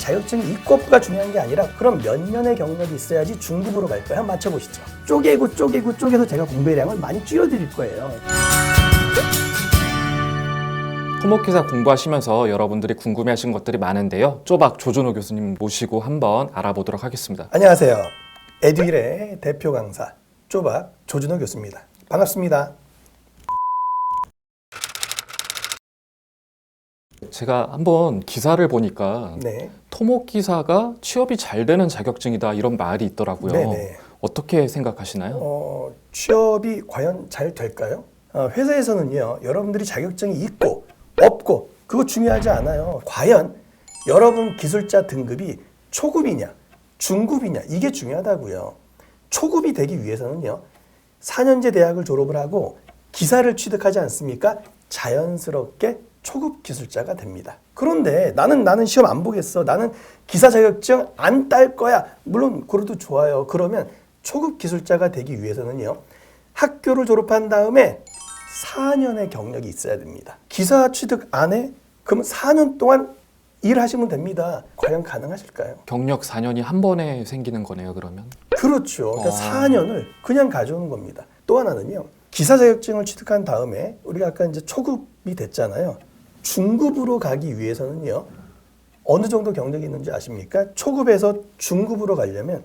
자격증이 있고 없고가 중요한 게 아니라 그럼 몇 년의 경력이 있어야지 중급으로 갈까요? 한번 맞춰보시죠. 쪼개서 제가 공부량을 많이 줄여드릴 거예요. 토목기사 공부하시면서 여러분들이 궁금해하신 것들이 많은데요. 쪼박 조준호 교수님 모시고 한번 알아보도록 하겠습니다. 안녕하세요. 에듀윌의 대표 강사 쪼박 조준호 교수입니다. 반갑습니다. 제가 한번 기사를 보니까 네. 토목기사가 취업이 잘 되는 자격증이다 이런 말이 있더라고요. 네네. 어떻게 생각하시나요? 취업이 과연 잘 될까요? 회사에서는요, 여러분들이 자격증이 있고 없고 그거 중요하지 않아요. 과연 여러분 기술자 등급이 초급이냐 중급이냐 이게 중요하다고요. 초급이 되기 위해서는요, 4년제 대학을 졸업을 하고 기사를 취득하지 않습니까? 자연스럽게 초급 기술자가 됩니다. 그런데 나는 시험 안 보겠어. 나는 기사 자격증 안 딸 거야. 물론 그래도 좋아요. 그러면 초급 기술자가 되기 위해서는요, 학교를 졸업한 다음에 4년의 경력이 있어야 됩니다. 기사 취득 안 해? 그럼 4년 동안 일하시면 됩니다. 과연 가능하실까요? 경력 4년이 한 번에 생기는 거네요, 그러면? 그렇죠. 그러니까 4년을 그냥 가져오는 겁니다. 또 하나는요, 기사 자격증을 취득한 다음에 우리가 아까 이제 초급이 됐잖아요. 중급으로 가기 위해서는요, 어느 정도 경력이 있는지 아십니까? 초급에서 중급으로 가려면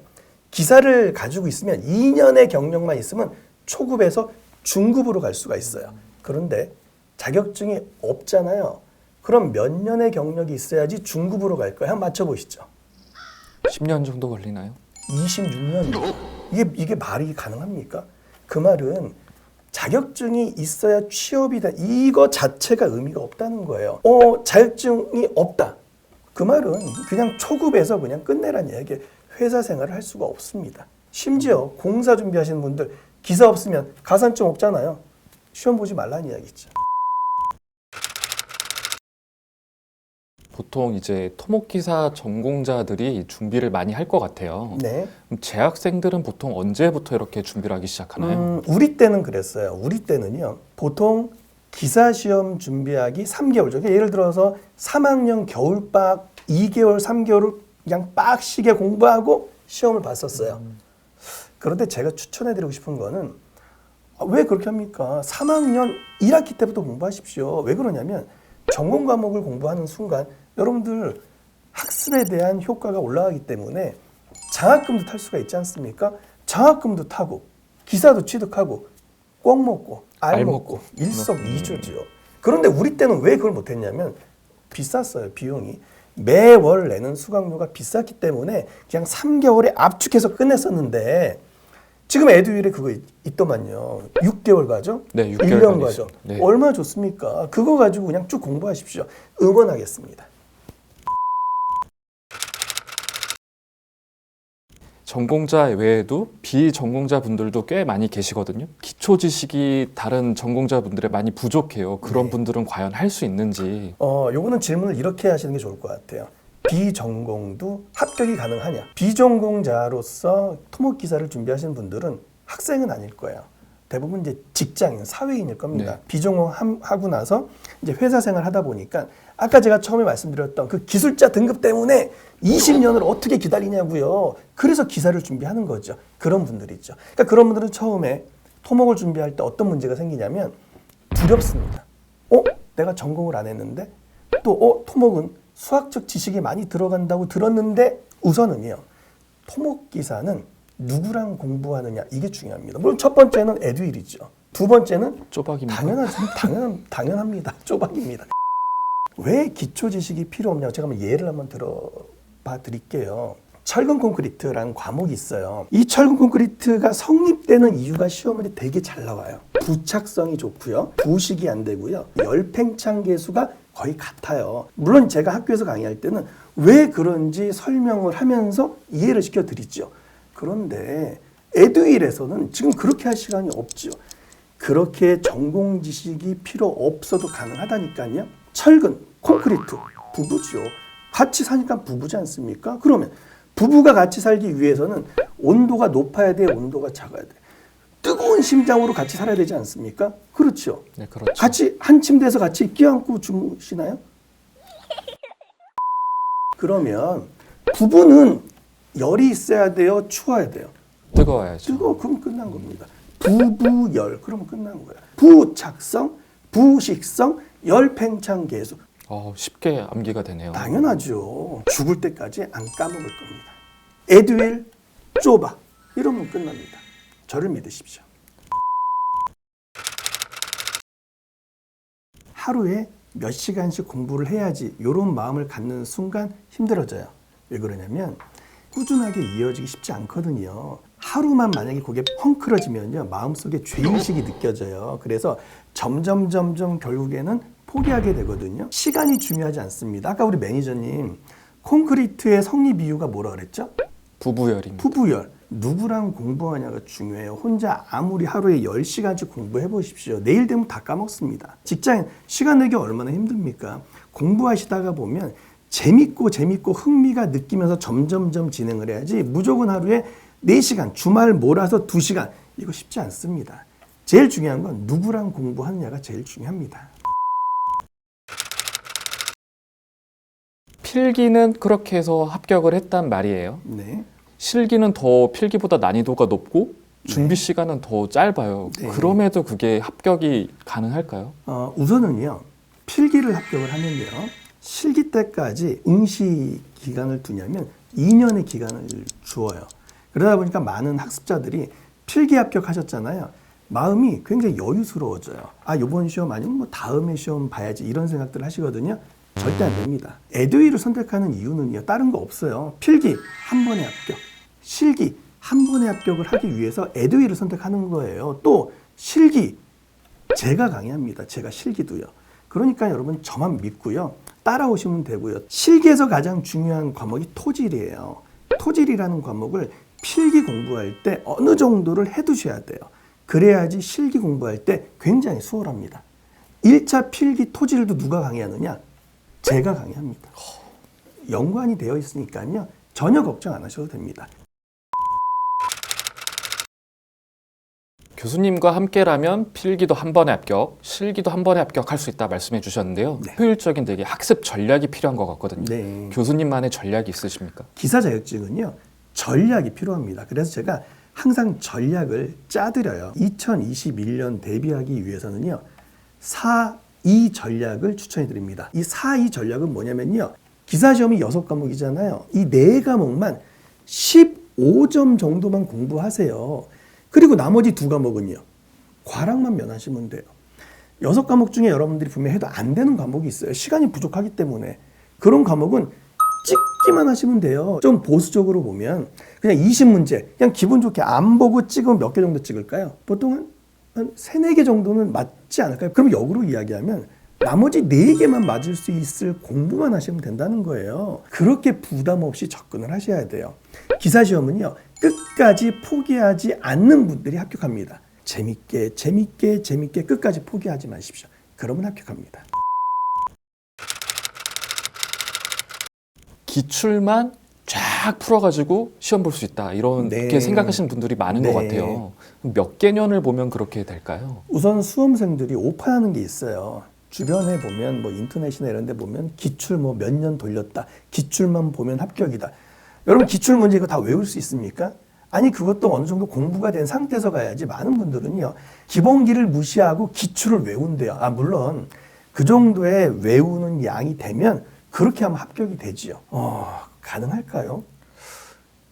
기사를 가지고 있으면 2년의 경력만 있으면 초급에서 중급으로 갈 수가 있어요. 그런데 자격증이 없잖아요. 그럼 몇 년의 경력이 있어야지 중급으로 갈까요? 한번 맞춰보시죠. 10년 정도 걸리나요? 26년. 이게 말이 가능합니까? 그 말은 자격증이 있어야 취업이 돼. 이거 자체가 의미가 없다는 거예요. 자격증이 없다. 그 말은 그냥 초급에서 그냥 끝내란 이야기예요. 회사 생활을 할 수가 없습니다. 심지어 공사 준비하시는 분들 기사 없으면 가산점 없잖아요. 시험 보지 말라는 이야기죠. 보통 이제 토목기사 전공자들이 준비를 많이 할 것 같아요. 네. 그럼 재학생들은 보통 언제부터 이렇게 준비를 하기 시작하나요? 우리 때는 그랬어요. 우리 때는요, 보통 기사 시험 준비하기 3개월 전. 예를 들어서 3학년 겨울방학 2개월, 3개월을 그냥 빡시게 공부하고 시험을 봤었어요. 그런데 제가 추천해드리고 싶은 거는, 왜 그렇게 합니까? 3학년 1학기 때부터 공부하십시오. 왜 그러냐면 전공 과목을 공부하는 순간 여러분들 학습에 대한 효과가 올라가기 때문에 장학금도 탈 수가 있지 않습니까? 장학금도 타고 기사도 취득하고 꼭 먹고 알 먹고 일석이조지요. 그런데 우리 때는 왜 그걸 못했냐면 비쌌어요. 비용이. 매월 내는 수강료가 비쌌기 때문에 그냥 3개월에 압축해서 끝냈었는데, 지금 에듀윌에 그거 있더만요. 6개월 과정? 네, 1년 과정. 네. 얼마나 좋습니까? 그거 가지고 그냥 쭉 공부하십시오. 응원하겠습니다. 전공자 외에도 비전공자 분들도 꽤 많이 계시거든요. 기초 지식이 다른 전공자 분들에 많이 부족해요. 그런 네. 분들은 과연 할 수 있는지. 요거는 질문을 이렇게 하시는 게 좋을 것 같아요. 비전공도 합격이 가능하냐? 비전공자로서 토목기사를 준비하시는 분들은 학생은 아닐 거예요. 대부분 이제 직장인, 사회인일 겁니다. 네. 비전공하고 나서 이제 회사 생활 하다 보니까 아까 제가 처음에 말씀드렸던 그 기술자 등급 때문에 20년을 어떻게 기다리냐고요. 그래서 기사를 준비하는 거죠. 그런 분들이죠. 그러니까 그런 분들은 처음에 토목을 준비할 때 어떤 문제가 생기냐면 두렵습니다. 내가 전공을 안 했는데 또 토목은 수학적 지식이 많이 들어간다고 들었는데, 우선은요, 토목기사는 누구랑 공부하느냐 이게 중요합니다. 물론 첫 번째는 에듀윌이죠. 두 번째는 쪼박입니다. 당연합니다. 쪼박입니다. 왜 기초 지식이 필요 없냐고 제가 한번 예를 한번 들어봐 드릴게요. 철근 콘크리트라는 과목이 있어요. 이 철근 콘크리트가 성립되는 이유가 시험에 되게 잘 나와요. 부착성이 좋고요, 부식이 안 되고요, 열팽창 계수가 거의 같아요. 물론 제가 학교에서 강의할 때는 왜 그런지 설명을 하면서 이해를 시켜드리죠. 그런데 에듀윌에서는 지금 그렇게 할 시간이 없죠. 그렇게 전공 지식이 필요 없어도 가능하다니까요. 철근, 콘크리트, 부부죠. 같이 사니까 부부지 않습니까? 그러면 부부가 같이 살기 위해서는 온도가 높아야 돼, 온도가 작아야 돼. 뜨거운 심장으로 같이 살아야 되지 않습니까? 그렇죠. 네, 그렇죠. 같이 한 침대에서 같이 껴안고 주무시나요? 그러면 부부는 열이 있어야 돼요? 추워야 돼요? 뜨거워야죠. 뜨거워. 그럼 끝난 겁니다. 부부열. 그러면 끝난 거야. 부착성, 부식성, 열팽창계수. 쉽게 암기가 되네요. 당연하죠. 죽을 때까지 안 까먹을 겁니다. 에듀윌, 쪼바. 이러면 끝납니다. 저를 믿으십시오. 하루에 몇 시간씩 공부를 해야지 이런 마음을 갖는 순간 힘들어져요. 왜 그러냐면 꾸준하게 이어지기 쉽지 않거든요. 하루만 만약에 그게 헝클어지면요, 마음속에 죄의식이 느껴져요. 그래서 점점 결국에는 포기하게 되거든요. 시간이 중요하지 않습니다. 아까 우리 매니저님 콘크리트의 성립 이유가 뭐라 그랬죠? 부부열입니다. 부부열. 누구랑 공부하냐가 중요해요. 혼자 아무리 하루에 10시간씩 공부해 보십시오. 내일 되면 다 까먹습니다. 직장인 시간 내기 얼마나 힘듭니까? 공부하시다가 보면 재밌고 흥미가 느끼면서 점점 진행을 해야지 무조건 하루에 4시간, 주말 몰아서 2시간. 이거 쉽지 않습니다. 제일 중요한 건 누구랑 공부하느냐가 제일 중요합니다. 필기는 그렇게 해서 합격을 했단 말이에요. 네. 실기는 더 필기보다 난이도가 높고 준비 시간은 더 짧아요. 네. 그럼에도 그게 합격이 가능할까요? 우선은요, 필기를 합격을 하면요, 실기 때까지 응시 기간을 두냐면 2년의 기간을 주어요. 그러다 보니까 많은 학습자들이 필기 합격하셨잖아요. 마음이 굉장히 여유스러워져요. 이번 시험 아니면 뭐 다음에 시험 봐야지 이런 생각들 하시거든요. 절대 안 됩니다. 에듀윌을 선택하는 이유는요, 다른 거 없어요. 필기 한 번에 합격, 실기 한 번에 합격을 하기 위해서 에듀윌을 선택하는 거예요. 또 실기 제가 강의합니다. 제가 실기도요. 그러니까 여러분 저만 믿고요, 따라오시면 되고요. 실기에서 가장 중요한 과목이 토질이에요. 토질이라는 과목을 필기 공부할 때 어느 정도를 해두셔야 돼요. 그래야지 실기 공부할 때 굉장히 수월합니다. 1차 필기 토질도 누가 강의하느냐? 제가 강의합니다. 연관이 되어 있으니까요, 전혀 걱정 안 하셔도 됩니다. 교수님과 함께라면 필기도 한 번에 합격, 실기도 한 번에 합격할 수 있다 말씀해 주셨는데요. 네. 효율적인 되게 학습 전략이 필요한 것 같거든요. 네. 교수님만의 전략이 있으십니까? 기사 자격증은요, 전략이 필요합니다. 그래서 제가 항상 전략을 짜드려요. 2021년 대비하기 위해서는요, 4-2 전략을 추천해 드립니다. 이 4-2 전략은 뭐냐면요, 기사시험이 6과목이잖아요. 이 4과목만 15점 정도만 공부하세요. 그리고 나머지 2과목은요, 과락만 면하시면 돼요. 6과목 중에 여러분들이 분명히 해도 안 되는 과목이 있어요. 시간이 부족하기 때문에. 그런 과목은 찍기만 하시면 돼요. 좀 보수적으로 보면 그냥 20문제 그냥 기분 좋게 안 보고 찍으면 몇 개 정도 찍을까요? 보통 한 3, 4개 정도는 맞지 않을까요? 그럼 역으로 이야기하면 나머지 4개만 맞을 수 있을 공부만 하시면 된다는 거예요. 그렇게 부담 없이 접근을 하셔야 돼요. 기사시험은요, 끝까지 포기하지 않는 분들이 합격합니다. 재밌게 끝까지 포기하지 마십시오. 그러면 합격합니다. 기출만 쫙 풀어가지고 시험 볼 수 있다 이렇게 네. 생각하시는 분들이 많은 것 같아요. 몇 개년을 보면 그렇게 될까요? 우선 수험생들이 오판하는 게 있어요. 주변에 보면 뭐 인터넷이나 이런 데 보면 기출 뭐 몇 년 돌렸다, 기출만 보면 합격이다. 여러분 기출 문제 이거 다 외울 수 있습니까? 아니 그것도 어느 정도 공부가 된 상태에서 가야지. 많은 분들은요, 기본기를 무시하고 기출을 외운대요. 물론 그 정도의 외우는 양이 되면 그렇게 하면 합격이 되지요. 가능할까요?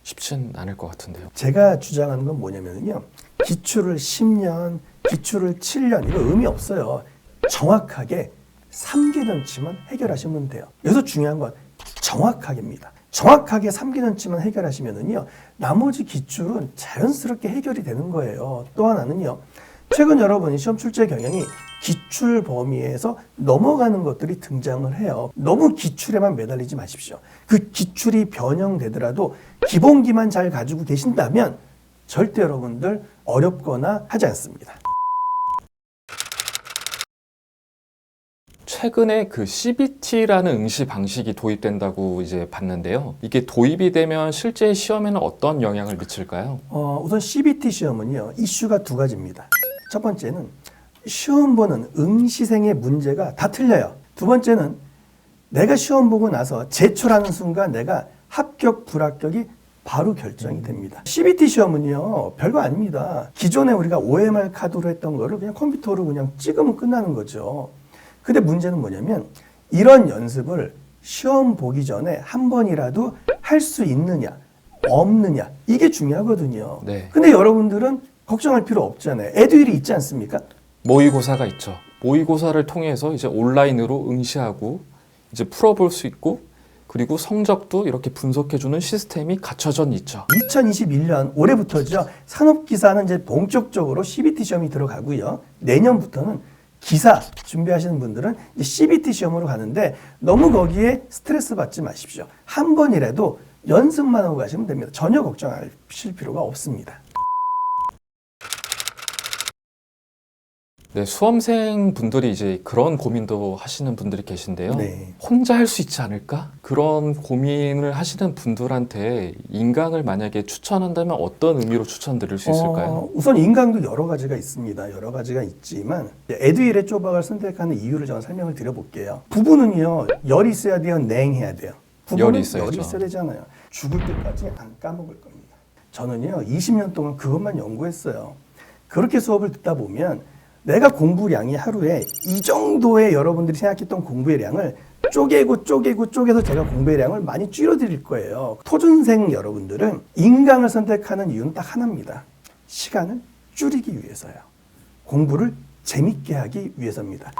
쉽진 않을 것 같은데요. 제가 주장하는 건 뭐냐면요, 기출을 10년, 기출을 7년 이거 의미 없어요. 정확하게 3개년치만 해결하시면 돼요. 여기서 중요한 건 정확하게입니다. 정확하게 3개년치만 해결하시면은요, 나머지 기출은 자연스럽게 해결이 되는 거예요. 또 하나는요, 최근 여러분이 시험 출제 경향이 기출 범위에서 넘어가는 것들이 등장을 해요. 너무 기출에만 매달리지 마십시오. 그 기출이 변형되더라도 기본기만 잘 가지고 계신다면 절대 여러분들 어렵거나 하지 않습니다. 최근에 그 CBT라는 응시 방식이 도입된다고 이제 봤는데요. 이게 도입이 되면 실제 시험에는 어떤 영향을 미칠까요? 우선 CBT 시험은요, 이슈가 2가지입니다. 첫 번째는 시험 보는 응시생의 문제가 다 틀려요. 두 번째는 내가 시험 보고 나서 제출하는 순간 내가 합격, 불합격이 바로 결정이 됩니다. CBT 시험은요, 별거 아닙니다. 기존에 우리가 OMR 카드로 했던 거를 그냥 컴퓨터로 그냥 찍으면 끝나는 거죠. 근데 문제는 뭐냐면 이런 연습을 시험 보기 전에 한 번이라도 할 수 있느냐, 없느냐, 이게 중요하거든요. 네. 근데 여러분들은 걱정할 필요 없잖아요. 에듀윌이 있지 않습니까? 모의고사가 있죠. 모의고사를 통해서 이제 온라인으로 응시하고 이제 풀어볼 수 있고 그리고 성적도 이렇게 분석해주는 시스템이 갖춰져 있죠. 2021년 올해부터죠. 산업기사는 이제 본격적으로 CBT 시험이 들어가고요. 내년부터는 기사 준비하시는 분들은 이제 CBT 시험으로 가는데 너무 거기에 스트레스 받지 마십시오. 한 번이라도 연습만 하고 가시면 됩니다. 전혀 걱정하실 필요가 없습니다. 네, 수험생 분들이 이제 그런 고민도 하시는 분들이 계신데요. 네. 혼자 할 수 있지 않을까? 그런 고민을 하시는 분들한테 인강을 만약에 추천한다면 어떤 의미로 추천드릴 수 있을까요? 우선 인강도 여러 가지가 있습니다. 여러 가지가 있지만 에듀윌의 쪼박을 선택하는 이유를 제가 설명을 드려볼게요. 부부는요, 열이 있어야 돼요, 냉해야 돼요. 부부는 열이 있어야죠. 있어야 되잖아요. 죽을 때까지 안 까먹을 겁니다. 저는요, 20년 동안 그것만 연구했어요. 그렇게 수업을 듣다 보면 내가 공부량이 하루에 이 정도의 여러분들이 생각했던 공부의 량을 쪼개서 제가 공부의 량을 많이 줄여드릴 거예요. 토준생 여러분들은 인강을 선택하는 이유는 딱 하나입니다. 시간을 줄이기 위해서요. 공부를 재밌게 하기 위해서입니다.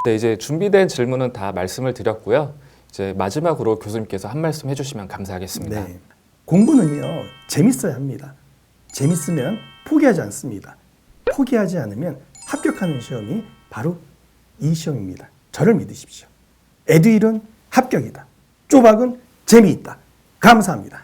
네, 이제 준비된 질문은 다 말씀을 드렸고요. 이제 마지막으로 교수님께서 한 말씀 해주시면 감사하겠습니다. 네. 공부는요, 재밌어야 합니다. 재밌으면 포기하지 않습니다. 포기하지 않으면 합격하는 시험이 바로 이 시험입니다. 저를 믿으십시오. 에듀윌은 합격이다. 쪼박은 재미있다. 감사합니다.